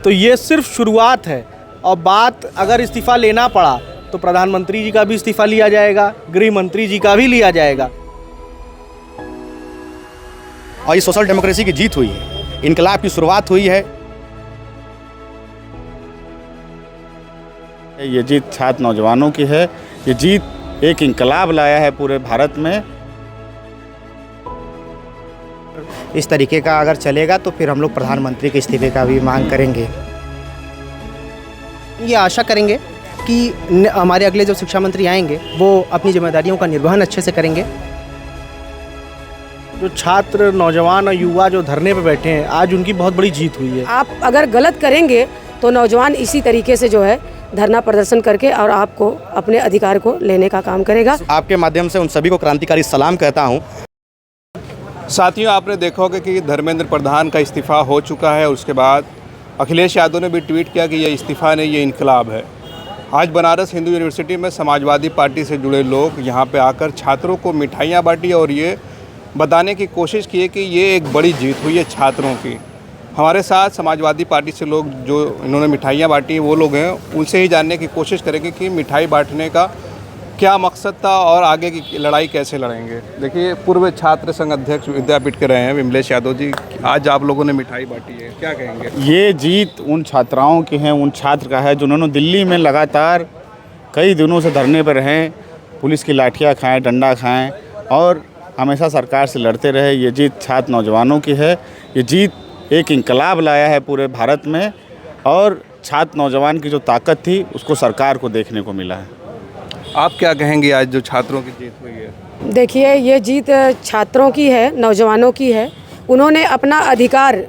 तो ये सिर्फ शुरुआत है। और बात अगर इस्तीफ़ा लेना पड़ा तो प्रधानमंत्री जी का भी इस्तीफ़ा लिया जाएगा, गृह मंत्री जी का भी लिया जाएगा। और ये सोशल डेमोक्रेसी की जीत हुई है, इनकलाब की शुरुआत हुई है। ये जीत छात्र नौजवानों की है। ये जीत एक इनकलाब लाया है पूरे भारत में। इस तरीके का अगर चलेगा तो फिर हम लोग प्रधानमंत्री के इस्तीफे का भी मांग करेंगे। ये आशा करेंगे कि हमारे अगले जो शिक्षा मंत्री आएंगे वो अपनी जिम्मेदारियों का निर्वहन अच्छे से करेंगे। जो छात्र, नौजवान और युवा जो धरने पे बैठे हैं, आज उनकी बहुत बड़ी जीत हुई है। आप अगर गलत करेंगे तो नौजवान इसी तरीके से जो है धरना प्रदर्शन करके और आपको अपने अधिकार को लेने का काम करेगा। आपके माध्यम से उन सभी को क्रांतिकारी सलाम कहता हूँ। साथियों, आपने देखा होगा कि धर्मेंद्र प्रधान का इस्तीफ़ा हो चुका है। उसके बाद अखिलेश यादव ने भी ट्वीट किया कि ये इस्तीफ़ा नहीं, ये इनकलाब है। आज बनारस हिंदू यूनिवर्सिटी में समाजवादी पार्टी से जुड़े लोग यहाँ पे आकर छात्रों को मिठाइयाँ बांटी और ये बताने की कोशिश की है कि ये एक बड़ी जीत हुई है छात्रों की। हमारे साथ समाजवादी पार्टी से लोग जो इन्होंने मिठाइयाँ बांटी वो लोग हैं, उनसे ही जानने की कोशिश करेंगे कि मिठाई बांटने का क्या मकसद था और आगे की लड़ाई कैसे लड़ेंगे। देखिए, पूर्व छात्र संघ अध्यक्ष विद्यापीठ के रहे हैं विमलेश यादव जी, आज आप लोगों ने मिठाई बांटी है, क्या कहेंगे? ये जीत उन छात्राओं की है, उन छात्र का है जिन्होंने दिल्ली में लगातार कई दिनों से धरने पर रहें, पुलिस की लाठियाँ खाएं, डंडा खाएं और हमेशा सरकार से लड़ते रहे। ये जीत छात्र नौजवानों की है। ये जीत एक इनकलाब लाया है पूरे भारत में और छात्र नौजवान की जो ताकत थी उसको सरकार को देखने को मिला है। आप क्या कहेंगे आज जो छात्रों की जीत हुई है? देखिए, ये जीत छात्रों की है, नौजवानों की है। उन्होंने अपना अधिकार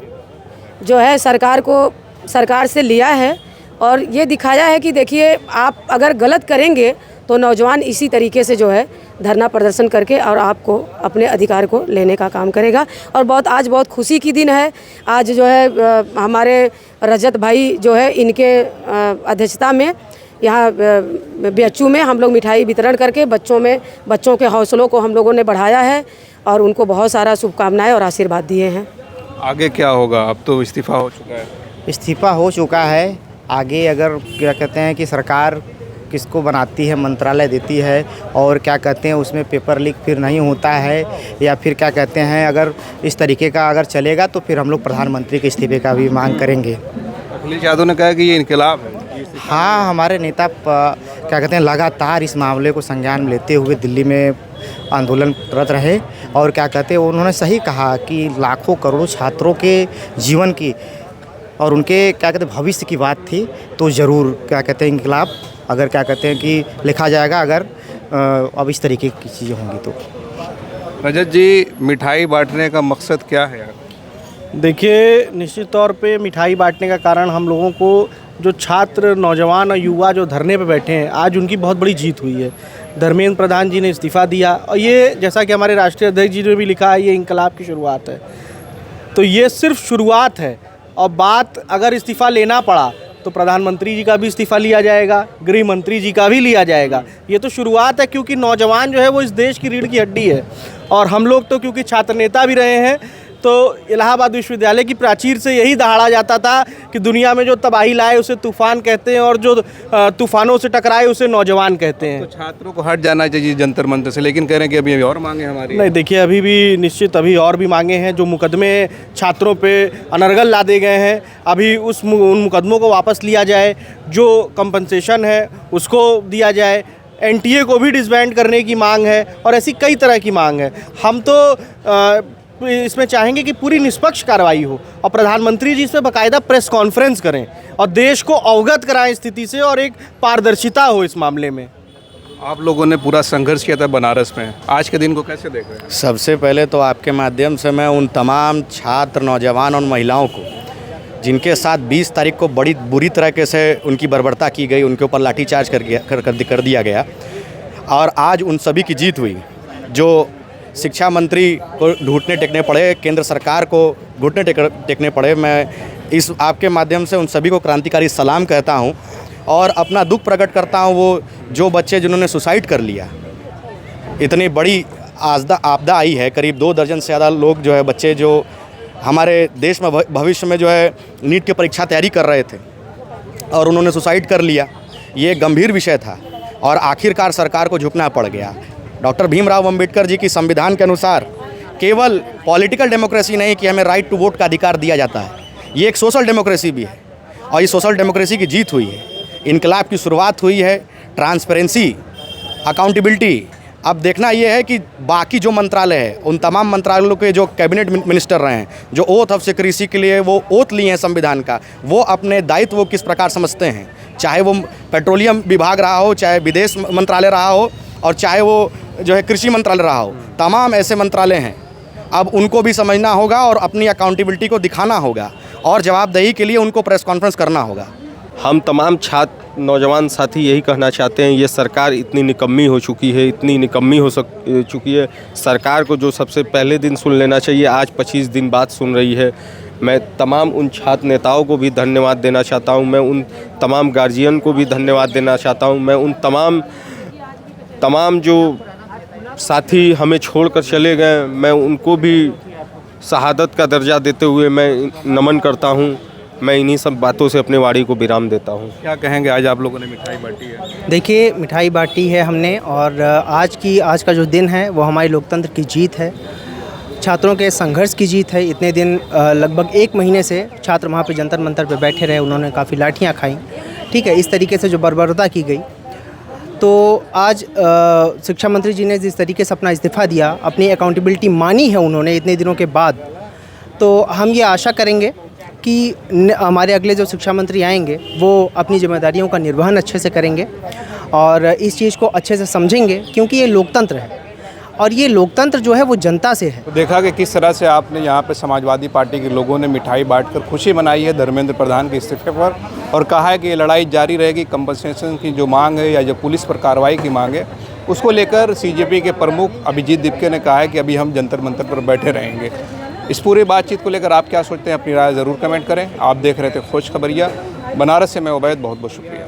जो है सरकार से लिया है और ये दिखाया है कि देखिए, आप अगर गलत करेंगे तो नौजवान इसी तरीके से जो है धरना प्रदर्शन करके और आपको अपने अधिकार को लेने का काम करेगा। और आज बहुत खुशी की दिन है। आज जो है हमारे रजत भाई जो है इनके अध्यक्षता में यहाँ बीएचयू में हम लोग मिठाई वितरण करके बच्चों के हौसलों को हम लोगों ने बढ़ाया है और उनको बहुत सारा शुभकामनाएं और आशीर्वाद दिए हैं। आगे क्या होगा? अब तो इस्तीफ़ा हो चुका है। इस्तीफा हो चुका है। आगे अगर क्या कहते हैं कि सरकार किसको बनाती है, मंत्रालय देती है और क्या कहते हैं उसमें पेपर लीक फिर नहीं होता है या फिर क्या कहते हैं अगर इस तरीके का अगर चलेगा तो फिर हम लोग प्रधानमंत्री के इस्तीफे का भी मांग करेंगे। अखिलेश यादव ने कहा कि ये इनकलाब है। हाँ, हमारे नेता क्या कहते हैं लगातार इस मामले को संज्ञान में लेते हुए दिल्ली में आंदोलनरत रहे और क्या कहते हैं उन्होंने सही कहा कि लाखों करोड़ों छात्रों के जीवन की और उनके क्या कहते हैं भविष्य की बात थी। तो ज़रूर क्या कहते हैं इनकलाब अगर क्या कहते हैं कि लिखा जाएगा अगर अब इस तरीके की चीज़ें होंगी तो। रजत जी, मिठाई बांटने का मकसद क्या है? देखिए, निश्चित तौर पे मिठाई बांटने का कारण हम लोगों को जो छात्र, नौजवान और युवा जो धरने पे बैठे हैं, आज उनकी बहुत बड़ी जीत हुई है। धर्मेंद्र प्रधान जी ने इस्तीफ़ा दिया और ये जैसा कि हमारे राष्ट्रीय अध्यक्ष जी ने भी लिखा है, ये इनकलाब की शुरुआत है। तो ये सिर्फ शुरुआत है। और बात अगर इस्तीफ़ा लेना पड़ा तो प्रधानमंत्री जी का भी इस्तीफ़ा लिया जाएगा, गृह मंत्री जी का भी लिया जाएगा। ये तो शुरुआत है, क्योंकि नौजवान जो है वो इस देश की रीढ़ की हड्डी है। और हम लोग तो क्योंकि छात्र नेता भी रहे हैं, तो इलाहाबाद विश्वविद्यालय की प्राचीर से यही दहाड़ा जाता था कि दुनिया में जो तबाही लाए उसे तूफ़ान कहते हैं और जो तूफ़ानों से टकराए उसे नौजवान कहते हैं। तो छात्रों को हट जाना चाहिए जंतर मंतर से, लेकिन कह रहे हैं कि अभी और मांगे हमारी। नहीं, देखिए, अभी भी निश्चित अभी और भी मांगे हैं। जो मुकदमे छात्रों पे अनर्गल लादे गए हैं, अभी उन मुकदमों को वापस लिया जाए, जो कंपनसेशन है उसको दिया जाए, एनटीए को भी डिसबैंड करने की मांग है और ऐसी कई तरह की मांग है। हम तो इसमें चाहेंगे कि पूरी निष्पक्ष कार्रवाई हो और प्रधानमंत्री जी इस पर बाकायदा प्रेस कॉन्फ्रेंस करें और देश को अवगत कराएं स्थिति से और एक पारदर्शिता हो इस मामले में। आप लोगों ने पूरा संघर्ष किया था बनारस में, आज के दिन को कैसे देख रहे हैं? सबसे पहले तो आपके माध्यम से मैं उन तमाम छात्र, नौजवान और महिलाओं को जिनके साथ 20 तारीख को बड़ी बुरी तरीके से उनकी बर्बरता की गई, उनके ऊपर लाठीचार्ज कर दिया गया और आज उन सभी की जीत हुई। जो शिक्षा मंत्री को घुटने टेकने पड़े, केंद्र सरकार को घुटने टेकने पड़े, मैं इस आपके माध्यम से उन सभी को क्रांतिकारी सलाम कहता हूं और अपना दुख प्रकट करता हूं। वो जो बच्चे जिन्होंने सुसाइड कर लिया, इतनी बड़ी आपदा आई है, करीब 2 दर्जन से ज़्यादा लोग जो है बच्चे जो हमारे देश में भविष्य में जो है नीट की परीक्षा तैयारी कर रहे थे और उन्होंने सुसाइड कर लिया। ये एक गंभीर विषय था और आखिरकार सरकार को झुकना पड़ गया। डॉक्टर भीमराव अंबेडकर जी की संविधान के अनुसार केवल पॉलिटिकल डेमोक्रेसी नहीं कि हमें राइट टू वोट का अधिकार दिया जाता है, ये एक सोशल डेमोक्रेसी भी है और ये सोशल डेमोक्रेसी की जीत हुई है। इनकलाब की शुरुआत हुई है। Transparency, accountability. अब देखना ये है कि बाकी जो मंत्रालय है उन तमाम मंत्रालयों के जो कैबिनेट मिनिस्टर रहे हैं, जो ओथ ऑफ सिक्रेसी के लिए वो ओथ लिए हैं संविधान का, वो अपने दायित्व को किस प्रकार समझते हैं। चाहे वो पेट्रोलियम विभाग रहा हो, चाहे विदेश मंत्रालय रहा हो और चाहे वो जो है कृषि मंत्रालय रहा हो, तमाम ऐसे मंत्रालय हैं। अब उनको भी समझना होगा और अपनी अकाउंटेबिलिटी को दिखाना होगा और जवाबदेही के लिए उनको प्रेस कॉन्फ्रेंस करना होगा। हम तमाम छात्र नौजवान साथी यही कहना चाहते हैं, ये सरकार इतनी निकम्मी हो चुकी है, इतनी निकम्मी हो चुकी है। सरकार को जो सबसे पहले दिन सुन लेना चाहिए, आज 25 दिन बाद सुन रही है। मैं तमाम उन छात्र नेताओं को भी धन्यवाद देना चाहता हूं, मैं उन तमाम गार्जियन को भी धन्यवाद देना चाहता हूं, मैं उन तमाम जो साथी हमें छोड़कर चले गए, मैं उनको भी शहादत का दर्जा देते हुए मैं नमन करता हूं। मैं इन्हीं सब बातों से अपने वाणी को विराम देता हूं। क्या कहेंगे, आज आप लोगों ने मिठाई बांटी है? देखिए, मिठाई बांटी है हमने और आज का जो दिन है वो हमारे लोकतंत्र की जीत है, छात्रों के संघर्ष की जीत है। इतने दिन लगभग 1 महीने से छात्र वहाँ पे जंतर मंतर पे बैठे रहे, उन्होंने काफ़ी लाठियाँ खाई, ठीक है। इस तरीके से जो बर्बरता की गई, तो आज शिक्षा मंत्री जी ने जिस तरीके से अपना इस्तीफ़ा दिया, अपनी अकाउंटेबिलिटी मानी है उन्होंने इतने दिनों के बाद, तो हम ये आशा करेंगे कि हमारे अगले जो शिक्षा मंत्री आएंगे वो अपनी जिम्मेदारियों का निर्वहन अच्छे से करेंगे और इस चीज़ को अच्छे से समझेंगे, क्योंकि ये लोकतंत्र है और ये लोकतंत्र जो है वो जनता से है। तो देखा कि किस तरह से आपने यहाँ पे समाजवादी पार्टी के लोगों ने मिठाई बांटकर खुशी मनाई है धर्मेंद्र प्रधान के इस्तीफे पर और कहा है कि ये लड़ाई जारी रहेगी। कंपनसेशन की जो मांग है या जो पुलिस पर कार्रवाई की मांग है, उसको लेकर सीजेपी के प्रमुख अभिजीत दीपके ने कहा है कि अभी हम जंतर मंतर पर बैठे रहेंगे। इस पूरी बातचीत को लेकर आप क्या सोचते हैं, अपनी राय ज़रूर कमेंट करें। आप देख रहे थे खोज खबरिया बनारस से, मैं उबैद, बहुत बहुत शुक्रिया।